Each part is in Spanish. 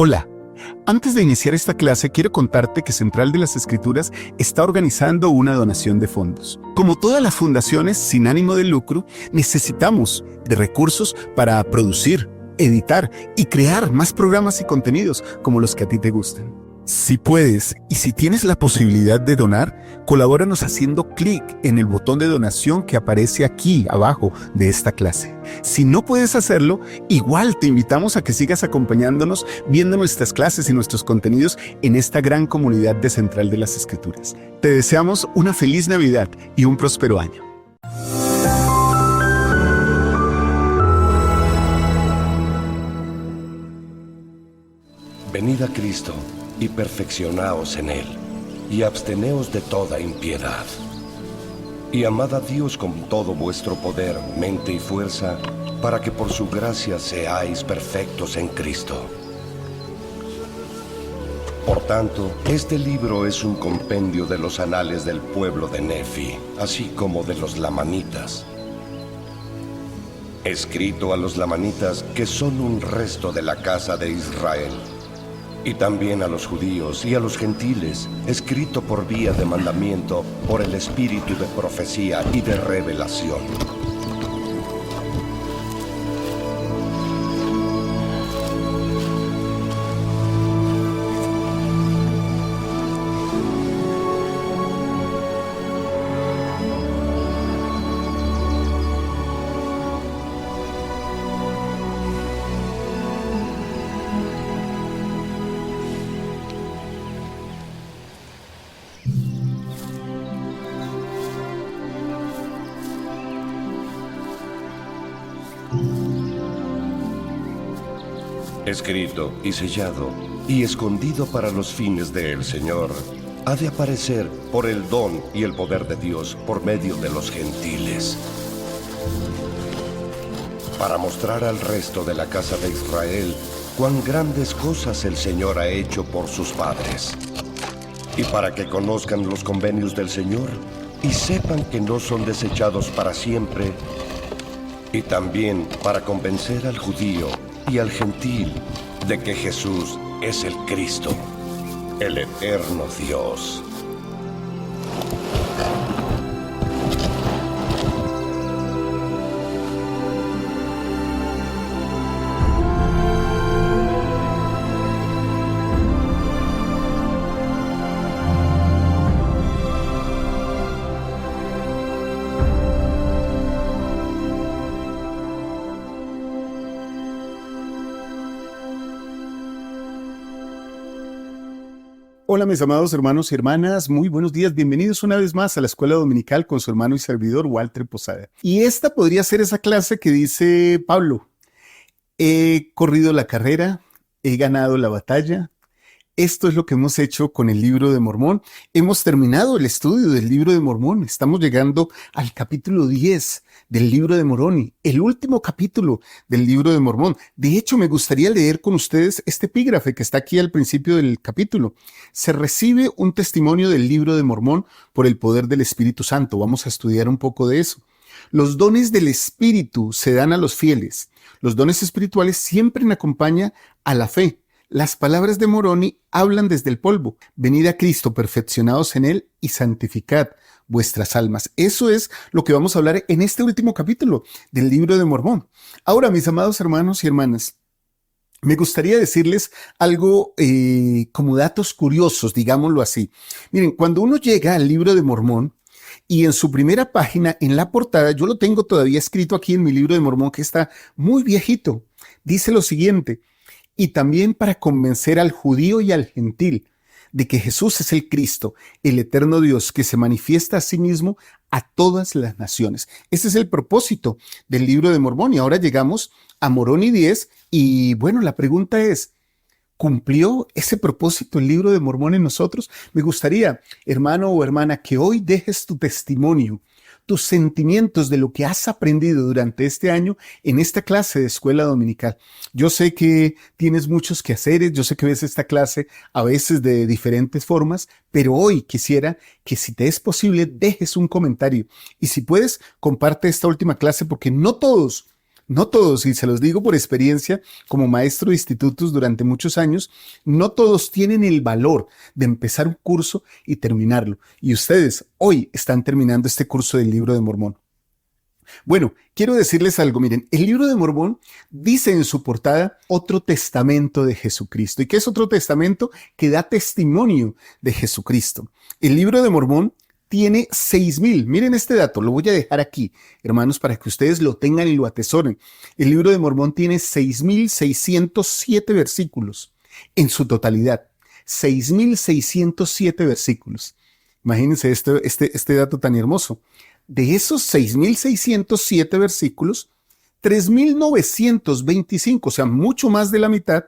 Hola, antes de iniciar esta clase quiero contarte que Central de las Escrituras está organizando una donación de fondos. Como todas las fundaciones sin ánimo de lucro, necesitamos de recursos para producir, editar y crear más programas y contenidos como los que a ti te gustan. Si puedes y si tienes la posibilidad de donar, colabóranos haciendo clic en el botón de donación que aparece aquí abajo de esta clase. Si no puedes hacerlo, igual te invitamos a que sigas acompañándonos viendo nuestras clases y nuestros contenidos en esta gran comunidad de Central de las Escrituras. Te deseamos una feliz Navidad y un próspero año. Venid a Cristo y perfeccionaos en Él, y absteneos de toda impiedad. Y amad a Dios con todo vuestro poder, mente y fuerza, para que por su gracia seáis perfectos en Cristo. Por tanto, este libro es un compendio de los anales del pueblo de Nefi, así como de los lamanitas. Escrito a los lamanitas, que son un resto de la casa de Israel, y también a los judíos y a los gentiles, escrito por vía de mandamiento, por el espíritu de profecía y de revelación. Escrito y sellado y escondido para los fines del Señor, ha de aparecer por el don y el poder de Dios por medio de los gentiles, para mostrar al resto de la casa de Israel cuán grandes cosas el Señor ha hecho por sus padres, y para que conozcan los convenios del Señor y sepan que no son desechados para siempre, y también para convencer al judío y al gentil de que Jesús es el Cristo, el eterno Dios. Hola mis amados hermanos y hermanas, muy buenos días, bienvenidos una vez más a la Escuela Dominical con su hermano y servidor Walter Posada. Y esta podría ser esa clase que dice Pablo: he corrido la carrera, he ganado la batalla. Esto es lo que hemos hecho con el libro de Mormón. Hemos terminado el estudio del libro de Mormón. Estamos llegando al capítulo 10 del libro de Moroni, el último capítulo del libro de Mormón. De hecho, me gustaría leer con ustedes este epígrafe que está aquí al principio del capítulo. Se recibe un testimonio del libro de Mormón por el poder del Espíritu Santo. Vamos a estudiar un poco de eso. Los dones del Espíritu se dan a los fieles. Los dones espirituales siempre acompañan a la fe. Las palabras de Moroni hablan desde el polvo. Venid a Cristo, perfeccionados en Él y santificad vuestras almas. Eso es lo que vamos a hablar en este último capítulo del libro de Mormón. Ahora, mis amados hermanos y hermanas, me gustaría decirles algo como datos curiosos, digámoslo así. Miren, cuando uno llega al libro de Mormón, y en su primera página, en la portada, yo lo tengo todavía escrito aquí en mi libro de Mormón, que está muy viejito, dice lo siguiente: y también para convencer al judío y al gentil de que Jesús es el Cristo, el eterno Dios, que se manifiesta a sí mismo a todas las naciones. Ese es el propósito del libro de Mormón. Y ahora llegamos a Moroni 10 y bueno, la pregunta es: ¿cumplió ese propósito el libro de Mormón en nosotros? Me gustaría, hermano o hermana, que hoy dejes tu testimonio, tus sentimientos de lo que has aprendido durante este año en esta clase de escuela dominical. Yo sé que tienes muchos quehaceres, yo sé que ves esta clase a veces de diferentes formas, pero hoy quisiera que, si te es posible, dejes un comentario. Y si puedes, comparte esta última clase, porque no todos No todos, y se los digo por experiencia como maestro de institutos durante muchos años, no todos tienen el valor de empezar un curso y terminarlo. Y ustedes hoy están terminando este curso del Libro de Mormón. Bueno, quiero decirles algo, miren, el Libro de Mormón dice en su portada otro testamento de Jesucristo. ¿Y qué es otro testamento? Que da testimonio de Jesucristo. El Libro de Mormón tiene 6,000. Miren este dato, lo voy a dejar aquí, hermanos, para que ustedes lo tengan y lo atesoren. El Libro de Mormón tiene 6,607 versículos en su totalidad. 6,607 versículos. Imagínense este dato tan hermoso. De esos 6,607 versículos, 3,925, o sea, mucho más de la mitad,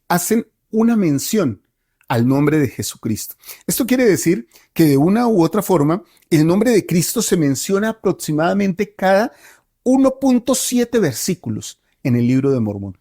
hacen una mención al nombre de Jesucristo. Esto quiere decir que de una u otra forma, el nombre de Cristo se menciona aproximadamente cada 1.7 versículos en el Libro de Mormón.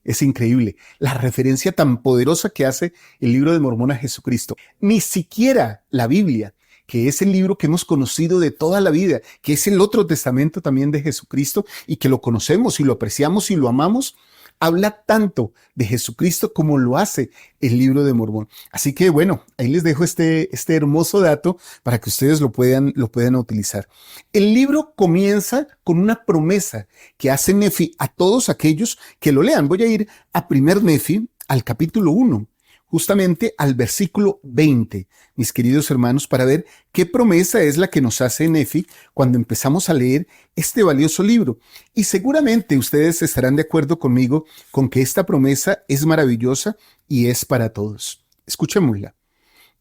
Es increíble la referencia tan poderosa que hace el Libro de Mormón a Jesucristo. Ni siquiera la Biblia, que es el libro que hemos conocido de toda la vida, que es el otro testamento también de Jesucristo y que lo conocemos y lo apreciamos y lo amamos, habla tanto de Jesucristo como lo hace el Libro de Mormón. Así que bueno, ahí les dejo este hermoso dato para que ustedes lo puedan utilizar. El libro comienza con una promesa que hace Nefi a todos aquellos que lo lean. Voy a ir a 1 Nefi, al capítulo 1. Justamente al versículo 20, mis queridos hermanos, para ver qué promesa es la que nos hace Nefi cuando empezamos a leer este valioso libro. Y seguramente ustedes estarán de acuerdo conmigo con que esta promesa es maravillosa y es para todos. Escuchémosla.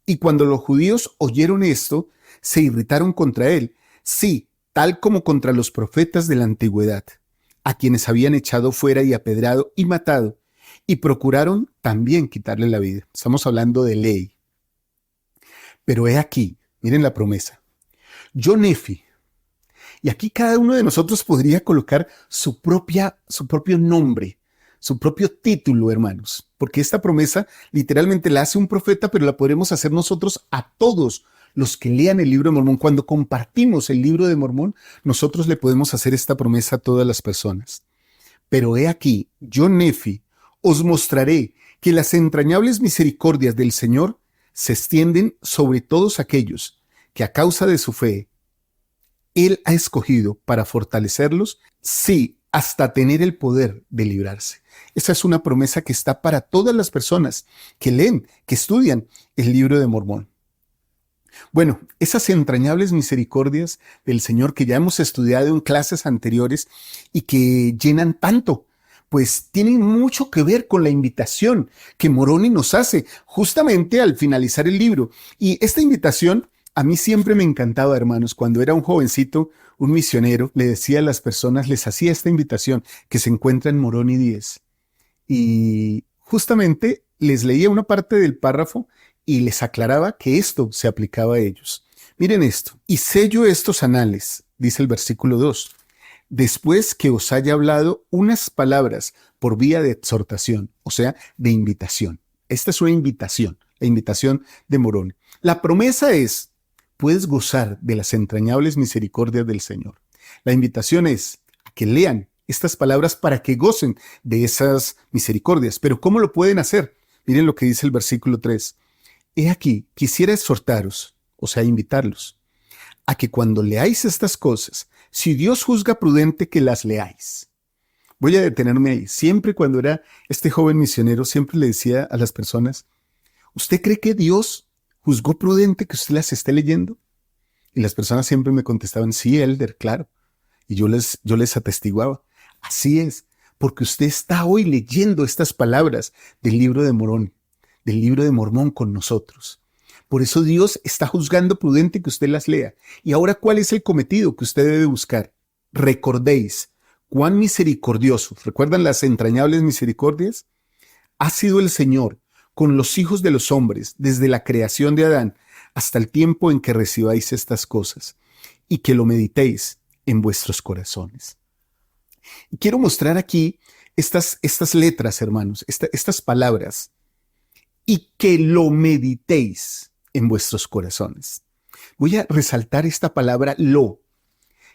Y cuando los judíos oyeron esto, se irritaron contra él, sí, tal como contra los profetas de la antigüedad, a quienes habían echado fuera y apedrado y matado, y procuraron también quitarle la vida. Estamos hablando de ley. Pero he aquí, miren la promesa. Yo, Nefi, y aquí cada uno de nosotros podría colocar su propio nombre, su propio título, hermanos, porque esta promesa literalmente la hace un profeta, pero la podremos hacer nosotros a todos los que lean el Libro de Mormón. Cuando compartimos el Libro de Mormón, nosotros le podemos hacer esta promesa a todas las personas. Pero he aquí, yo, Nefi, os mostraré que las entrañables misericordias del Señor se extienden sobre todos aquellos que a causa de su fe Él ha escogido para fortalecerlos, sí, hasta tener el poder de librarse. Esa es una promesa que está para todas las personas que leen, que estudian el Libro de Mormón. Bueno, esas entrañables misericordias del Señor que ya hemos estudiado en clases anteriores y que llenan tanto, pues tienen mucho que ver con la invitación que Moroni nos hace justamente al finalizar el libro. Y esta invitación a mí siempre me encantaba, hermanos. Cuando era un jovencito, un misionero, le decía a las personas, les hacía esta invitación que se encuentra en Moroni 10. Y justamente les leía una parte del párrafo y les aclaraba que esto se aplicaba a ellos. Miren esto. Y sello estos anales, dice el versículo 2. Después que os haya hablado unas palabras por vía de exhortación, o sea, de invitación. Esta es una invitación, la invitación de Moroni. La promesa es, puedes gozar de las entrañables misericordias del Señor. La invitación es a que lean estas palabras para que gocen de esas misericordias. Pero ¿cómo lo pueden hacer? Miren lo que dice el versículo 3. He aquí, quisiera exhortaros, o sea, invitarlos, a que cuando leáis estas cosas, si Dios juzga prudente que las leáis. Voy a detenerme ahí. Siempre cuando era este joven misionero, siempre le decía a las personas, ¿usted cree que Dios juzgó prudente que usted las esté leyendo? Y las personas siempre me contestaban, sí, Elder, claro. Y yo les atestiguaba, así es, porque usted está hoy leyendo estas palabras del libro de Morón, del Libro de Mormón con nosotros. Por eso Dios está juzgando prudente que usted las lea. Y ahora, ¿cuál es el cometido que usted debe buscar? Recordéis cuán misericordioso, ¿recuerdan las entrañables misericordias? Ha sido el Señor con los hijos de los hombres desde la creación de Adán hasta el tiempo en que recibáis estas cosas y que lo meditéis en vuestros corazones. Y quiero mostrar aquí estas letras, hermanos, estas palabras, y que lo meditéis en vuestros corazones. Voy a resaltar esta palabra lo,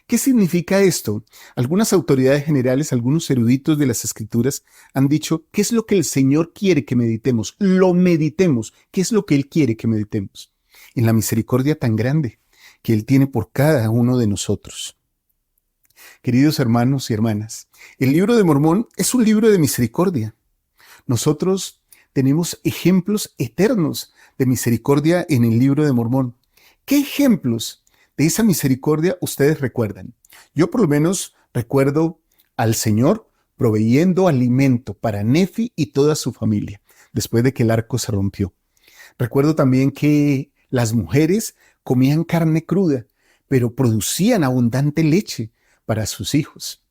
¿Qué significa esto? Algunas autoridades generales, algunos eruditos de las Escrituras han dicho, ¿qué es lo que el Señor quiere que meditemos? Lo meditemos. ¿Qué es lo que Él quiere que meditemos? En la misericordia tan grande que Él tiene por cada uno de nosotros. Queridos hermanos y hermanas, el libro de Mormón es un libro de misericordia. Nosotros tenemos ejemplos eternos de misericordia en el libro de Mormón. ¿Qué ejemplos de esa misericordia ustedes recuerdan? Yo por lo menos recuerdo al Señor proveyendo alimento para Nefi y toda su familia, después de que el arco se rompió. Recuerdo también que las mujeres comían carne cruda, pero producían abundante leche para sus hijos.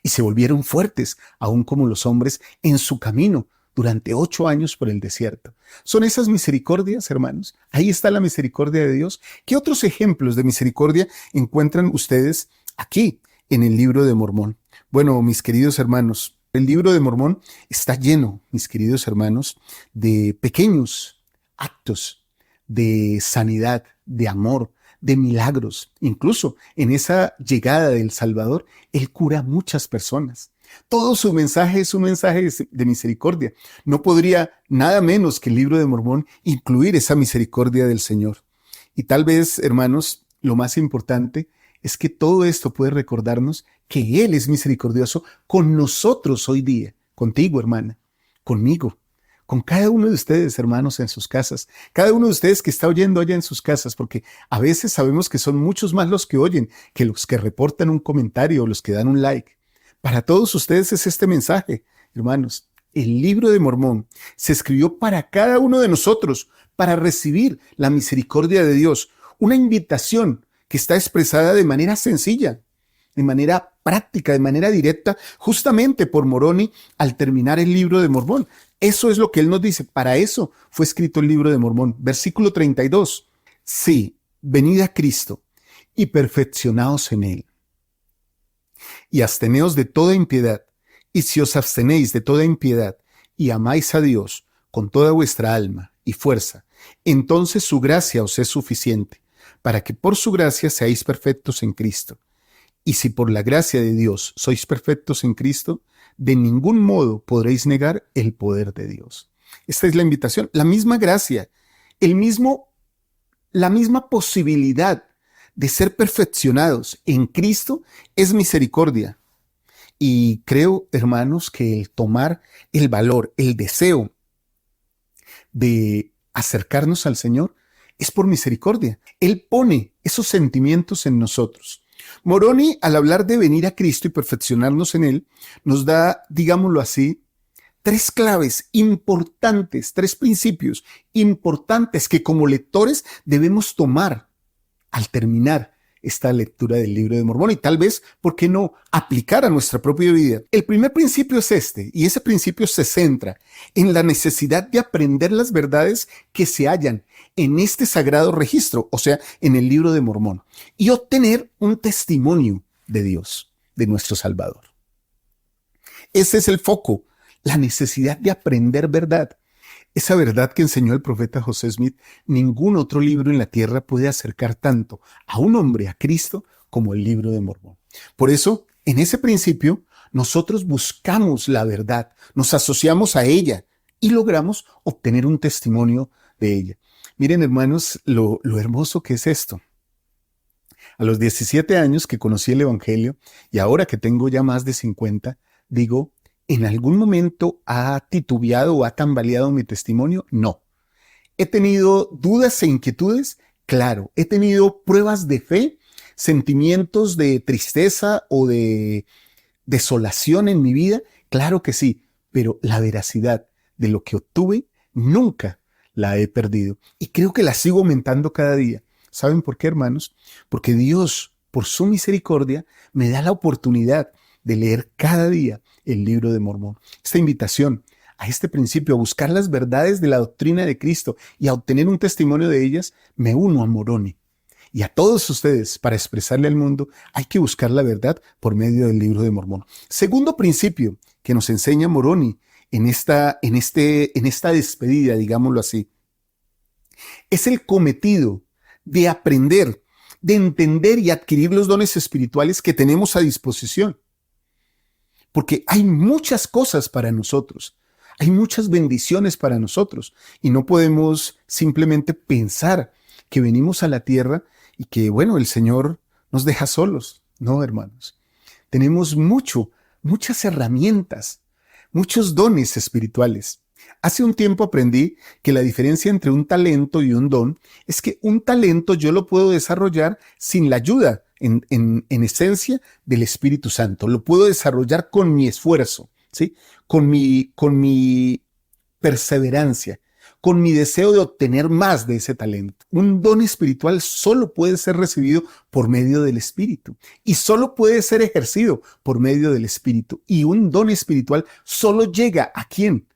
Y se volvieron fuertes, aún como los hombres, en su camino durante 8 años por el desierto. ¿Son esas misericordias, hermanos? Ahí está la misericordia de Dios. ¿Qué otros ejemplos de misericordia encuentran ustedes aquí en el libro de Mormón? Bueno, mis queridos hermanos, el libro de Mormón está lleno, mis queridos hermanos, de pequeños actos de sanidad, de amor, de milagros. Incluso en esa llegada del Salvador, Él cura a muchas personas. Todo su mensaje es un mensaje de misericordia. No podría nada menos que el libro de Mormón incluir esa misericordia del Señor. Y tal vez, hermanos, lo más importante es que todo esto puede recordarnos que Él es misericordioso con nosotros hoy día, contigo, hermana, conmigo, con cada uno de ustedes, hermanos, en sus casas, cada uno de ustedes que está oyendo allá en sus casas, porque a veces sabemos que son muchos más los que oyen que los que reportan un comentario o los que dan un like. Para todos ustedes es este mensaje, hermanos. El libro de Mormón se escribió para cada uno de nosotros, para recibir la misericordia de Dios, una invitación que está expresada de manera sencilla, de manera práctica, de manera directa, justamente por Moroni al terminar el libro de Mormón. Eso es lo que él nos dice. Para eso fue escrito el libro de Mormón. Versículo 32. Sí, venid a Cristo y perfeccionaos en él. Y absteneos de toda impiedad. Y si os abstenéis de toda impiedad y amáis a Dios con toda vuestra alma y fuerza, entonces su gracia os es suficiente, para que por su gracia seáis perfectos en Cristo. Y si por la gracia de Dios sois perfectos en Cristo, de ningún modo podréis negar el poder de Dios. Esta es la invitación, la misma gracia, la misma posibilidad de ser perfeccionados en Cristo es misericordia. Y creo, hermanos, que el tomar el valor, el deseo de acercarnos al Señor es por misericordia. Él pone esos sentimientos en nosotros. Moroni, al hablar de venir a Cristo y perfeccionarnos en Él, nos da, digámoslo así, 3 claves importantes, 3 principios importantes que como lectores debemos tomar al terminar esta lectura del libro de Mormón y tal vez, ¿por qué no?, aplicar a nuestra propia vida. El primer principio es este, y ese principio se centra en la necesidad de aprender las verdades que se hallan en este sagrado registro, o sea, en el libro de Mormón, y obtener un testimonio de Dios, de nuestro Salvador. Ese es el foco, la necesidad de aprender verdad. Esa verdad que enseñó el profeta José Smith, ningún otro libro en la tierra puede acercar tanto a un hombre a Cristo como el libro de Mormón. Por eso, en ese principio, nosotros buscamos la verdad, nos asociamos a ella y logramos obtener un testimonio de ella. Miren, hermanos, lo hermoso que es esto. A los 17 años que conocí el Evangelio y ahora que tengo ya más de 50, digo, ¿en algún momento ha titubeado o ha tambaleado mi testimonio? No. ¿He tenido dudas e inquietudes? Claro. ¿He tenido pruebas de fe, sentimientos de tristeza o de desolación en mi vida? Claro que sí, pero la veracidad de lo que obtuve nunca la he perdido. Y creo que la sigo aumentando cada día. ¿Saben por qué, hermanos? Porque Dios, por su misericordia, me da la oportunidad de leer cada día el libro de Mormón. Esta invitación a este principio, a buscar las verdades de la doctrina de Cristo y a obtener un testimonio de ellas, me uno a Moroni. Y a todos ustedes, para expresarle al mundo, hay que buscar la verdad por medio del libro de Mormón. Segundo principio que nos enseña Moroni en esta despedida, digámoslo así, es el cometido de aprender de entender y adquirir los dones espirituales que tenemos a disposición. Porque hay muchas cosas para nosotros, hay muchas bendiciones para nosotros y no podemos simplemente pensar que venimos a la tierra y que, bueno, el Señor nos deja solos. No, hermanos. Tenemos muchas herramientas, muchos dones espirituales. Hace un tiempo aprendí que la diferencia entre un talento y un don es que un talento yo lo puedo desarrollar sin la ayuda, en esencia, del Espíritu Santo. Lo puedo desarrollar con mi esfuerzo, ¿sí? Con mi perseverancia, con mi deseo de obtener más de ese talento. Un don espiritual solo puede ser recibido por medio del Espíritu y solo puede ser ejercido por medio del Espíritu. Y un don espiritual solo llega a quien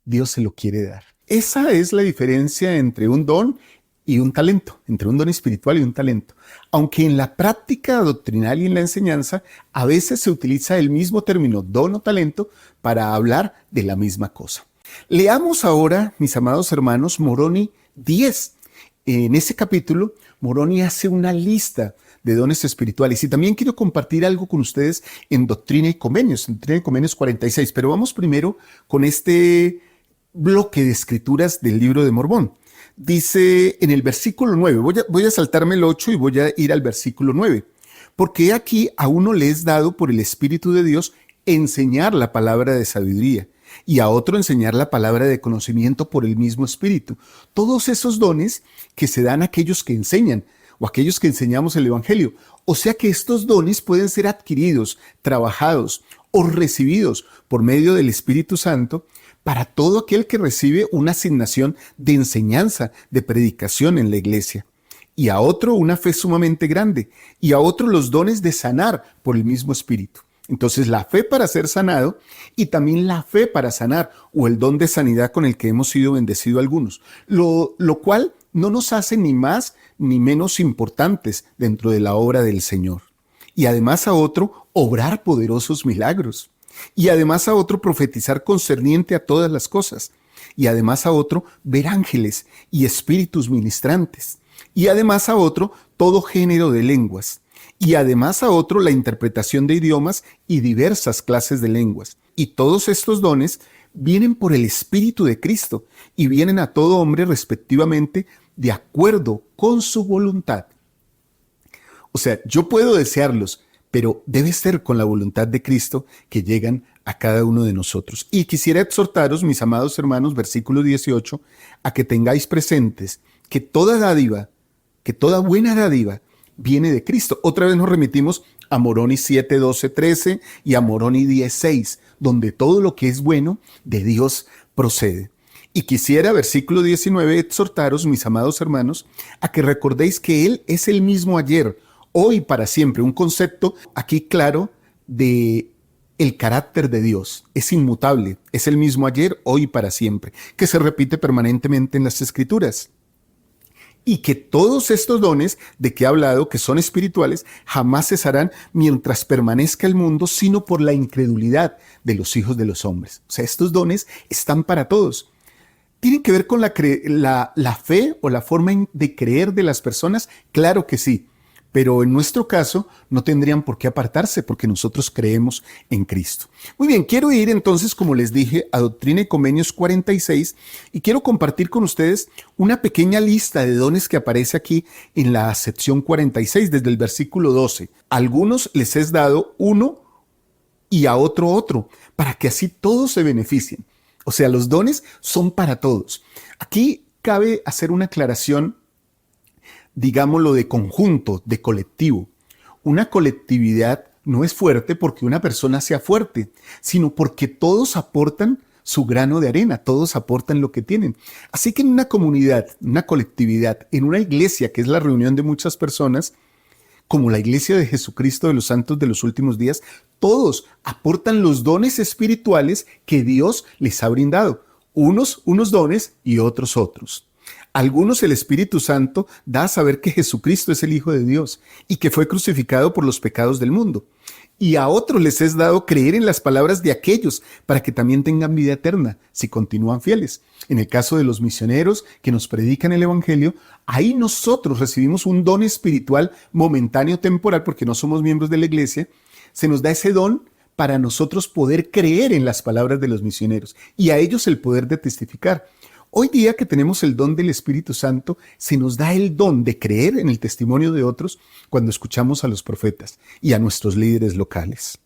Dios se lo quiere dar. Esa es la diferencia entre un don y un talento, entre un don espiritual y un talento. Aunque en la práctica doctrinal y en la enseñanza a veces se utiliza el mismo término don o talento para hablar de la misma cosa. Leamos ahora, mis amados hermanos, Moroni 10. En ese capítulo, Moroni hace una lista de dones espirituales y también quiero compartir algo con ustedes en Doctrina y Convenios, en Doctrina y Convenios 46, pero vamos primero con este bloque de escrituras del libro de Mormón. Dice en el versículo 9, voy a saltarme el 8 y voy a ir al versículo 9, porque aquí a uno le es dado por el Espíritu de Dios enseñar la palabra de sabiduría y a otro enseñar la palabra de conocimiento por el mismo Espíritu. Todos esos dones que se dan a aquellos que enseñan o aquellos que enseñamos el Evangelio. O sea que estos dones pueden ser adquiridos, trabajados o recibidos por medio del Espíritu Santo para todo aquel que recibe una asignación de enseñanza, de predicación en la iglesia. Y a otro una fe sumamente grande, y a otro los dones de sanar por el mismo Espíritu. Entonces la fe para ser sanado y también la fe para sanar o el don de sanidad con el que hemos sido bendecidos algunos, lo cual no nos hace ni más ni menos importantes dentro de la obra del Señor. Y además a otro obrar poderosos milagros. Y además a otro profetizar concerniente a todas las cosas. Y además a otro ver ángeles y espíritus ministrantes. Y además a otro todo género de lenguas. Y además a otro la interpretación de idiomas y diversas clases de lenguas. Y todos estos dones vienen por el Espíritu de Cristo y vienen a todo hombre respectivamente de acuerdo con su voluntad. O sea, yo puedo desearlos, pero debe ser con la voluntad de Cristo que llegan a cada uno de nosotros. Y quisiera exhortaros, mis amados hermanos, versículo 18, a que tengáis presentes que toda dádiva, que toda buena dádiva viene de Cristo. Otra vez nos remitimos a Moroni 7, 12, 13 y a Moroni 10, 6, donde todo lo que es bueno de Dios procede. Y quisiera, versículo 19, exhortaros, mis amados hermanos, a que recordéis que Él es el mismo ayer, hoy y para siempre. Un concepto aquí claro de el carácter de Dios. Es inmutable, es el mismo ayer, hoy y para siempre, que se repite permanentemente en las Escrituras. Y que todos estos dones de que he hablado, que son espirituales, jamás cesarán mientras permanezca el mundo, sino por la incredulidad de los hijos de los hombres. O sea, estos dones están para todos. ¿Tienen que ver con la fe o la forma de creer de las personas? Claro que sí. Pero en nuestro caso no tendrían por qué apartarse porque nosotros creemos en Cristo. Muy bien, quiero ir entonces, como les dije, a Doctrina y Convenios 46 y quiero compartir con ustedes una pequeña lista de dones que aparece aquí en la sección 46 desde el versículo 12. A algunos les es dado uno y a otro, para que así todos se beneficien. O sea, los dones son para todos. Aquí cabe hacer una aclaración, digámoslo, de conjunto, de colectivo. Una colectividad no es fuerte porque una persona sea fuerte, sino porque todos aportan su grano de arena, todos aportan lo que tienen. Así que en una comunidad, una colectividad, en una iglesia que es la reunión de muchas personas, como la iglesia de Jesucristo de los santos de los últimos días, todos aportan los dones espirituales que Dios les ha brindado. Unos dones y otros. A algunos el Espíritu Santo da a saber que Jesucristo es el Hijo de Dios y que fue crucificado por los pecados del mundo. Y a otros les es dado creer en las palabras de aquellos para que también tengan vida eterna, si continúan fieles. En el caso de los misioneros que nos predican el Evangelio, ahí nosotros recibimos un don espiritual momentáneo, temporal, porque no somos miembros de la iglesia. Se nos da ese don para nosotros poder creer en las palabras de los misioneros y a ellos el poder de testificar. Hoy día que tenemos el don del Espíritu Santo, se nos da el don de creer en el testimonio de otros cuando escuchamos a los profetas y a nuestros líderes locales.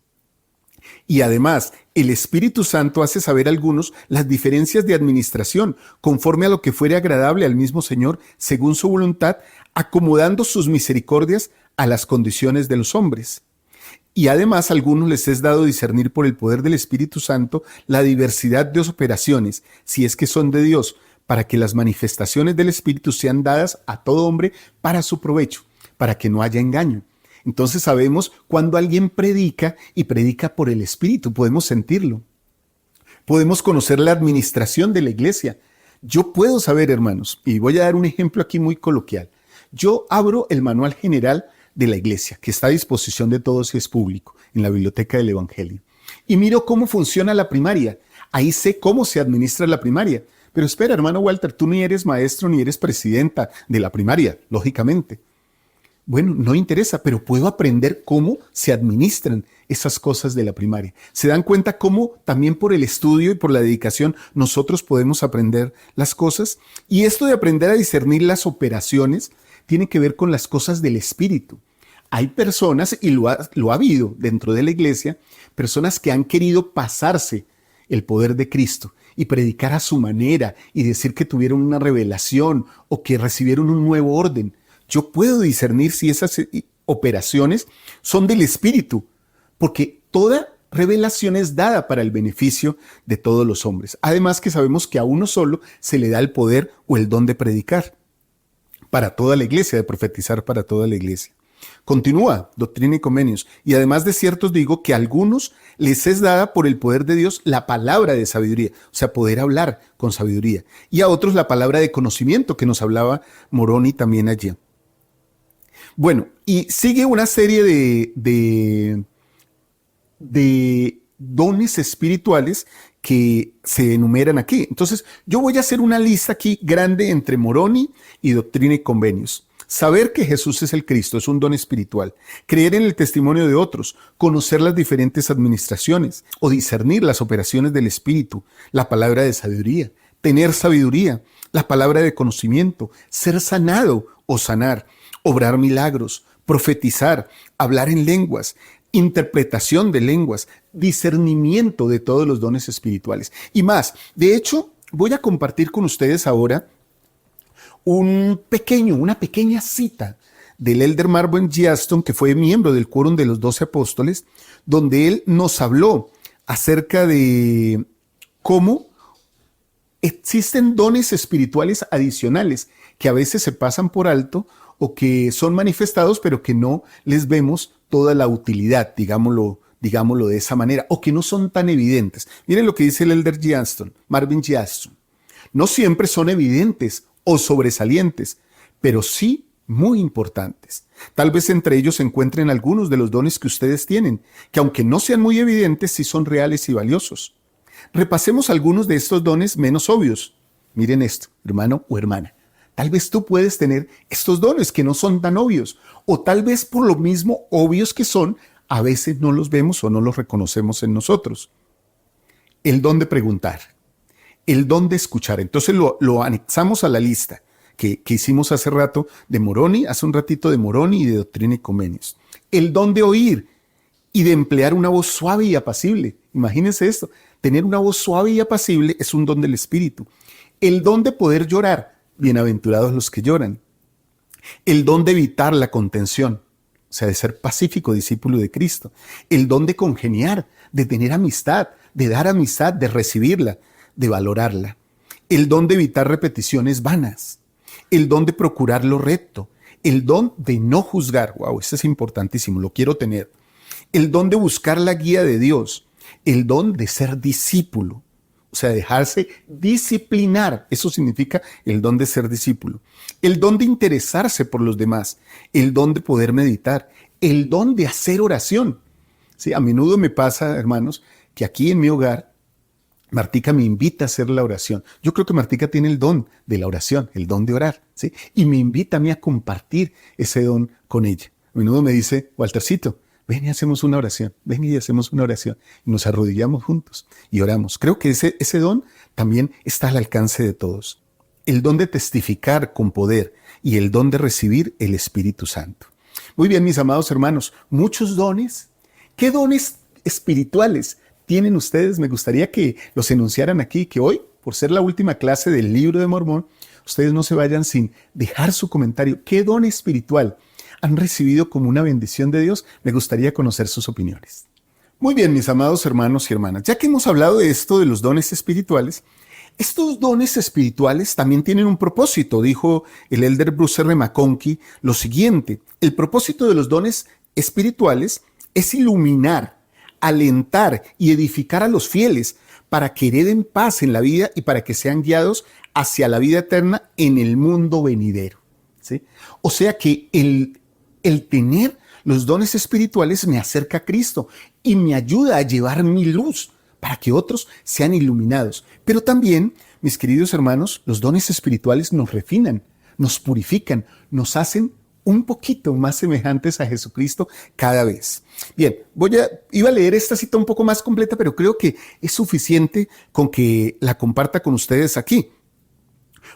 Y además, el Espíritu Santo hace saber a algunos las diferencias de administración, conforme a lo que fuere agradable al mismo Señor, según su voluntad, acomodando sus misericordias a las condiciones de los hombres. Y además a algunos les es dado discernir por el poder del Espíritu Santo la diversidad de operaciones, si es que son de Dios, para que las manifestaciones del Espíritu sean dadas a todo hombre para su provecho, para que no haya engaño. Entonces sabemos cuando alguien predica y predica por el Espíritu, podemos sentirlo. Podemos conocer la administración de la iglesia. Yo puedo saber, hermanos, y voy a dar un ejemplo aquí muy coloquial. Yo abro el manual general de la iglesia, que está a disposición de todos y es público, en la biblioteca del Evangelio. Y miro cómo funciona la primaria. Ahí sé cómo se administra la primaria. Pero espera, hermano Walter, tú ni eres maestro ni eres presidenta de la primaria, lógicamente. Bueno, no interesa, pero puedo aprender cómo se administran esas cosas de la primaria. ¿Se dan cuenta cómo también por el estudio y por la dedicación nosotros podemos aprender las cosas? Y esto de aprender a discernir las operaciones tiene que ver con las cosas del Espíritu. Hay personas, y lo ha habido dentro de la iglesia, personas que han querido pasarse el poder de Cristo y predicar a su manera y decir que tuvieron una revelación o que recibieron un nuevo orden. Yo puedo discernir si esas operaciones son del Espíritu, porque toda revelación es dada para el beneficio de todos los hombres. Además que sabemos que a uno solo se le da el poder o el don de predicar para toda la iglesia, de profetizar para toda la iglesia. Continúa, Doctrina y Convenios. Y además de ciertos digo que a algunos les es dada por el poder de Dios la palabra de sabiduría, o sea, poder hablar con sabiduría. Y a otros la palabra de conocimiento que nos hablaba Moroni también allí. Bueno, y sigue una serie de dones espirituales que se enumeran aquí. Entonces, yo voy a hacer una lista aquí grande entre Moroni y Doctrina y Convenios. Saber que Jesús es el Cristo es un don espiritual. Creer en el testimonio de otros, conocer las diferentes administraciones o discernir las operaciones del Espíritu, la palabra de sabiduría, tener sabiduría, la palabra de conocimiento, ser sanado o sanar, obrar milagros, profetizar, hablar en lenguas, interpretación de lenguas, discernimiento de todos los dones espirituales y más. De hecho, voy a compartir con ustedes ahora una pequeña cita del Elder Marvin G. Aston, que fue miembro del Quórum de los 12 Apóstoles, donde él nos habló acerca de cómo existen dones espirituales adicionales que a veces se pasan por alto o que son manifestados, pero que no les vemos toda la utilidad, digámoslo de esa manera, o que no son tan evidentes. Miren lo que dice el Elder G. Aston, Marvin G. Aston. No siempre son evidentes o sobresalientes, pero sí muy importantes. Tal vez entre ellos se encuentren algunos de los dones que ustedes tienen, que aunque no sean muy evidentes, sí son reales y valiosos. Repasemos algunos de estos dones menos obvios. Miren esto, hermano o hermana. Tal vez tú puedes tener estos dones que no son tan obvios, o tal vez por lo mismo obvios que son, a veces no los vemos o no los reconocemos en nosotros. El don de preguntar, el don de escuchar. Entonces lo anexamos a la lista que hicimos hace rato de Moroni, hace un ratito de Moroni y de Doctrina y Convenios. El don de oír y de emplear una voz suave y apacible. Imagínense esto, tener una voz suave y apacible es un don del Espíritu. El don de poder llorar. Bienaventurados los que lloran. El don de evitar la contención, o sea, de ser pacífico, discípulo de Cristo. El don de congeniar, de tener amistad, de dar amistad, de recibirla, de valorarla. El don de evitar repeticiones vanas. El don de procurar lo recto. El don de no juzgar. Wow, este es importantísimo, lo quiero tener. El don de buscar la guía de Dios. El don de ser discípulo. o sea, dejarse disciplinar. Eso significa el don de ser discípulo, el don de interesarse por los demás, el don de poder meditar, el don de hacer oración. Sí, a menudo me pasa, hermanos, que aquí en mi hogar, Martica me invita a hacer la oración. Yo creo que Martica tiene el don de la oración, el don de orar, ¿sí? Y me invita a mí a compartir ese don con ella. A menudo me dice, Waltercito, ven y hacemos una oración, ven y hacemos una oración. Y nos arrodillamos juntos y oramos. Creo que ese don también está al alcance de todos. El don de testificar con poder y el don de recibir el Espíritu Santo. Muy bien, mis amados hermanos, muchos dones. ¿Qué dones espirituales tienen ustedes? Me gustaría que los enunciaran aquí, que hoy, por ser la última clase del Libro de Mormón, ustedes no se vayan sin dejar su comentario. ¿Qué don espiritual han recibido como una bendición de Dios? Me gustaría conocer sus opiniones. Muy bien, mis amados hermanos y hermanas, ya que hemos hablado de esto de los dones espirituales, estos dones espirituales también tienen un propósito. Dijo el elder Bruce R. McConkie lo siguiente: el propósito de los dones espirituales es iluminar, alentar y edificar a los fieles para que hereden paz en la vida y para que sean guiados hacia la vida eterna en el mundo venidero, ¿sí? O sea que el tener los dones espirituales me acerca a Cristo y me ayuda a llevar mi luz para que otros sean iluminados. Pero también, mis queridos hermanos, los dones espirituales nos refinan, nos purifican, nos hacen un poquito más semejantes a Jesucristo cada vez. Bien, iba a leer esta cita un poco más completa, pero creo que es suficiente con que la comparta con ustedes aquí.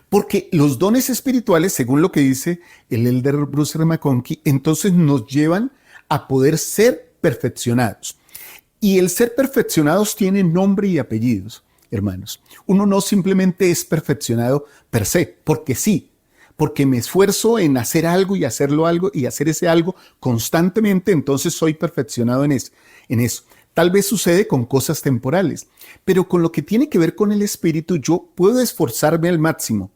Porque los dones espirituales, según lo que dice el elder Bruce R. McConkie, entonces nos llevan a poder ser perfeccionados. Y el ser perfeccionados tiene nombre y apellidos, hermanos. Uno no simplemente es perfeccionado per se, porque sí, porque me esfuerzo en hacer algo y hacerlo algo y hacer ese algo constantemente, entonces soy perfeccionado en eso. Tal vez sucede con cosas temporales, pero con lo que tiene que ver con el Espíritu, yo puedo esforzarme al máximo,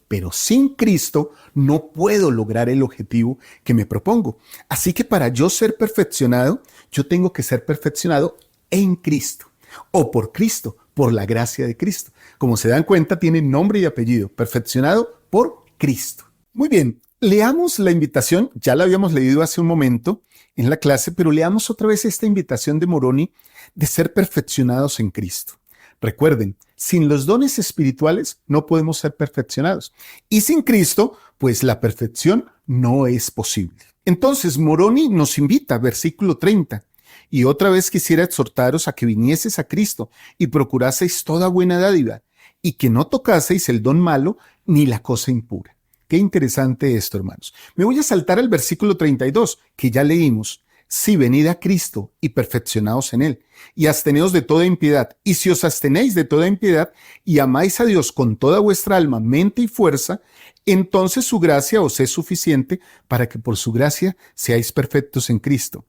pero sin Cristo no puedo lograr el objetivo que me propongo. Así que para yo ser perfeccionado, yo tengo que ser perfeccionado en Cristo, o por Cristo, por la gracia de Cristo. Como se dan cuenta, tiene nombre y apellido, perfeccionado por Cristo. Muy bien, leamos la invitación, ya la habíamos leído hace un momento en la clase, pero leamos otra vez esta invitación de Moroni de ser perfeccionados en Cristo. Recuerden, sin los dones espirituales no podemos ser perfeccionados. Y sin Cristo, pues la perfección no es posible. Entonces, Moroni nos invita, versículo 30. Y otra vez quisiera exhortaros a que vinieseis a Cristo y procuraseis toda buena dádiva, y que no tocaseis el don malo ni la cosa impura. Qué interesante esto, hermanos. Me voy a saltar al versículo 32, que ya leímos. Sí, venid a Cristo y perfeccionaos en él, y absteneos de toda impiedad. Y si os abstenéis de toda impiedad y amáis a Dios con toda vuestra alma, mente y fuerza, entonces su gracia os es suficiente para que por su gracia seáis perfectos en Cristo.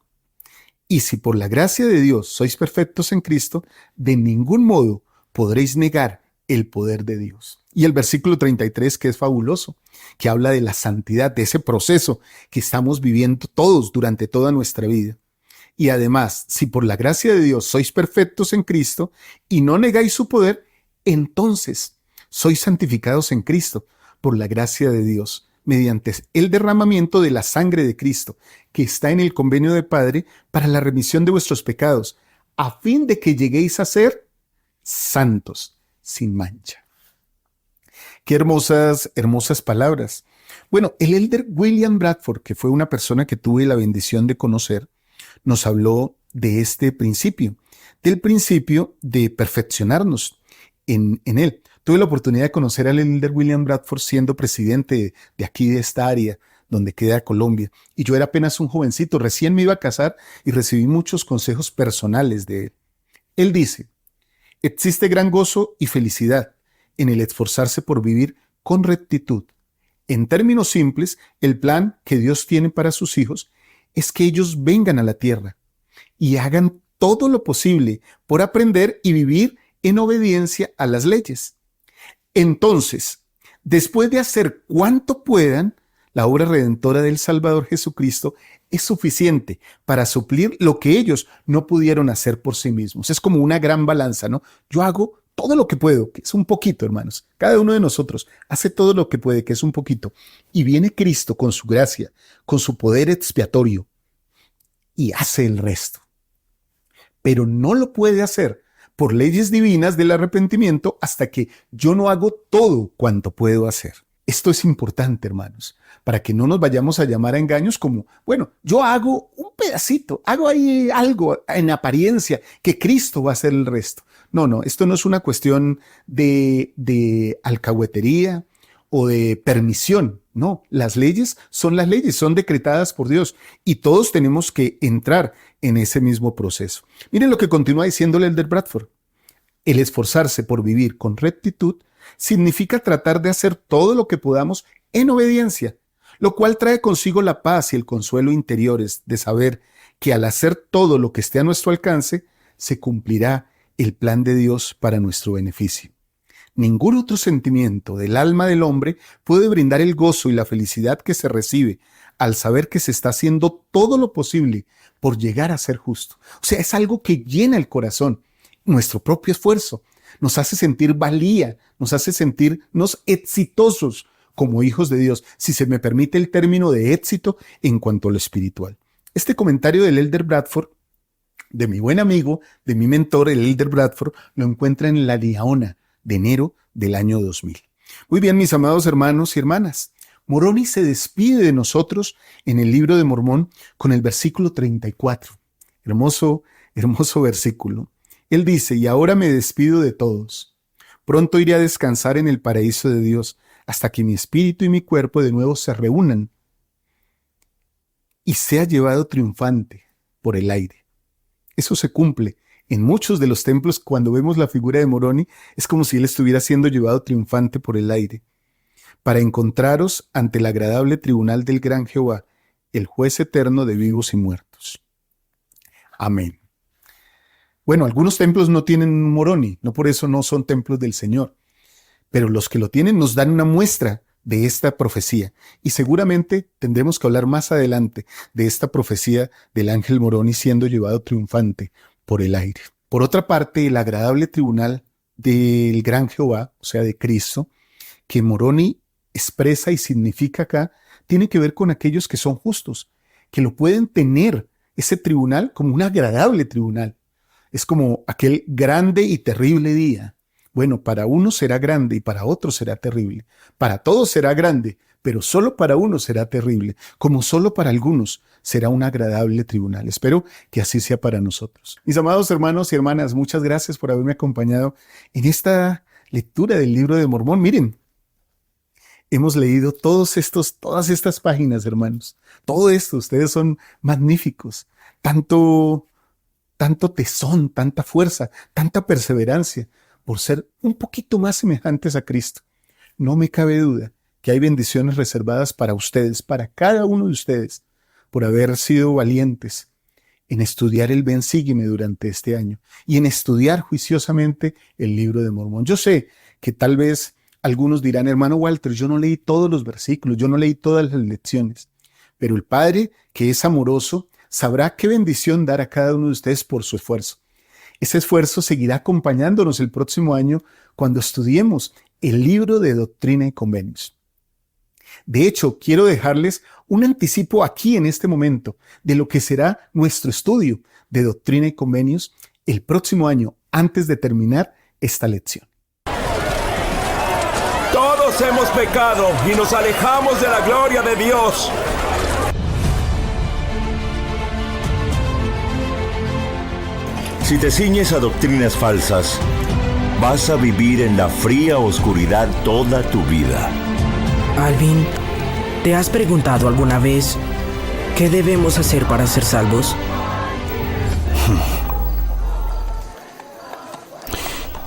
Y si por la gracia de Dios sois perfectos en Cristo, de ningún modo podréis negar el poder de Dios. Y el versículo 33, que es fabuloso, que habla de la santidad, de ese proceso que estamos viviendo todos durante toda nuestra vida. Y además, si por la gracia de Dios sois perfectos en Cristo y no negáis su poder, entonces sois santificados en Cristo por la gracia de Dios, mediante el derramamiento de la sangre de Cristo, que está en el convenio del Padre para la remisión de vuestros pecados, a fin de que lleguéis a ser santos, sin mancha. Qué hermosas, hermosas palabras. Bueno, el elder William Bradford, que fue una persona que tuve la bendición de conocer, nos habló de este principio, del principio de perfeccionarnos en él. Tuve la oportunidad de conocer al elder William Bradford siendo presidente de aquí, de esta área donde queda Colombia. Y yo era apenas un jovencito, recién me iba a casar y recibí muchos consejos personales de él. Él dice: existe gran gozo y felicidad en el esforzarse por vivir con rectitud. En términos simples, el plan que Dios tiene para sus hijos es que ellos vengan a la tierra y hagan todo lo posible por aprender y vivir en obediencia a las leyes. Entonces, después de hacer cuanto puedan, la obra redentora del Salvador Jesucristo es suficiente para suplir lo que ellos no pudieron hacer por sí mismos. Es como una gran balanza, ¿no? Yo hago todo lo que puedo, que es un poquito, hermanos. Cada uno de nosotros hace todo lo que puede, que es un poquito. Y viene Cristo con su gracia, con su poder expiatorio, y hace el resto. Pero no lo puede hacer por leyes divinas del arrepentimiento hasta que yo no hago todo cuanto puedo hacer. Esto es importante, hermanos, para que no nos vayamos a llamar a engaños como, bueno, yo hago un pedacito, hago ahí algo en apariencia, que Cristo va a hacer el resto. No, esto no es una cuestión de alcahuetería o de permisión. No, las leyes, son decretadas por Dios y todos tenemos que entrar en ese mismo proceso. Miren lo que continúa diciendo el Elder Bradford. El esforzarse por vivir con rectitud significa tratar de hacer todo lo que podamos en obediencia, lo cual trae consigo la paz y el consuelo interiores de saber que al hacer todo lo que esté a nuestro alcance, se cumplirá el plan de Dios para nuestro beneficio. Ningún otro sentimiento del alma del hombre puede brindar el gozo y la felicidad que se recibe al saber que se está haciendo todo lo posible por llegar a ser justo. O sea, es algo que llena el corazón. Nuestro propio esfuerzo nos hace sentir valía, nos hace sentirnos exitosos como hijos de Dios, si se me permite el término de éxito en cuanto a lo espiritual. Este comentario del Elder Bradford, de mi buen amigo, de mi mentor, el Elder Bradford, lo encuentra en la Liaona de enero del año 2000. Muy bien, mis amados hermanos y hermanas, Moroni se despide de nosotros en el libro de Mormón con el versículo 34. Hermoso versículo. Él dice, y ahora me despido de todos. Pronto iré a descansar en el paraíso de Dios hasta que mi espíritu y mi cuerpo de nuevo se reúnan y sea llevado triunfante por el aire. Eso se cumple en muchos de los templos. Cuando vemos la figura de Moroni, es como si él estuviera siendo llevado triunfante por el aire, para encontraros ante el agradable tribunal del gran Jehová, el juez eterno de vivos y muertos. Amén. Bueno, algunos templos no tienen Moroni, no por eso no son templos del Señor, pero los que lo tienen nos dan una muestra de esta profecía, y seguramente tendremos que hablar más adelante de esta profecía del ángel Moroni siendo llevado triunfante por el aire. Por otra parte, el agradable tribunal del gran Jehová, o sea, de Cristo, que Moroni expresa y significa acá, tiene que ver con aquellos que son justos, que lo pueden tener ese tribunal como un agradable tribunal. Es como aquel grande y terrible día. Bueno, para uno será grande y para otro será terrible. Para todos será grande, pero solo para uno será terrible, como solo para algunos será un agradable tribunal. Espero que así sea para nosotros. Mis amados hermanos y hermanas, muchas gracias por haberme acompañado en esta lectura del libro de Mormón. Miren, hemos leído todas estas páginas, hermanos. Todo esto, ustedes son magníficos. Tanto tesón, tanta fuerza, tanta perseverancia por ser un poquito más semejantes a Cristo. No me cabe duda que hay bendiciones reservadas para ustedes, para cada uno de ustedes, por haber sido valientes en estudiar el Ven Sígueme durante este año y en estudiar juiciosamente el libro de Mormón. Yo sé que tal vez algunos dirán, hermano Walter, yo no leí todos los versículos, yo no leí todas las lecciones, pero el Padre, que es amoroso, sabrá qué bendición dar a cada uno de ustedes por su esfuerzo. Ese esfuerzo seguirá acompañándonos el próximo año cuando estudiemos el libro de Doctrina y Convenios. De hecho, quiero dejarles un anticipo aquí en este momento de lo que será nuestro estudio de Doctrina y Convenios el próximo año, antes de terminar esta lección. Todos hemos pecado y nos alejamos de la gloria de Dios. Si te ciñes a doctrinas falsas, vas a vivir en la fría oscuridad toda tu vida. Alvin, ¿te has preguntado alguna vez qué debemos hacer para ser salvos?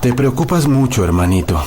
Te preocupas mucho, hermanito.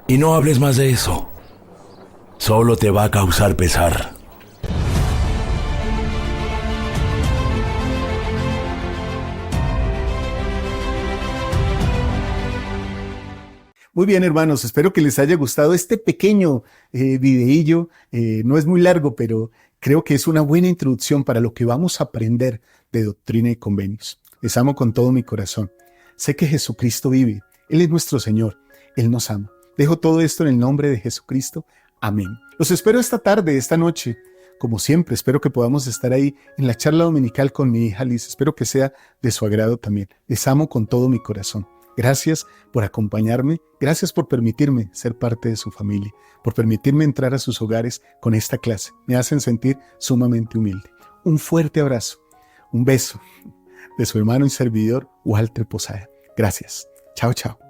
Y no hables más de eso. Solo te va a causar pesar. Muy bien, hermanos, espero que les haya gustado este pequeño videillo. No es muy largo, pero creo que es una buena introducción para lo que vamos a aprender de Doctrina y Convenios. Les amo con todo mi corazón. Sé que Jesucristo vive. Él es nuestro Señor. Él nos ama. Dejo todo esto en el nombre de Jesucristo. Amén. Los espero esta tarde, esta noche. Como siempre, espero que podamos estar ahí en la charla dominical con mi hija Liz. Espero que sea de su agrado también. Les amo con todo mi corazón. Gracias por acompañarme, gracias por permitirme ser parte de su familia, por permitirme entrar a sus hogares con esta clase. Me hacen sentir sumamente humilde. Un fuerte abrazo, un beso de su hermano y servidor Walter Posada. Gracias. Chao, chao.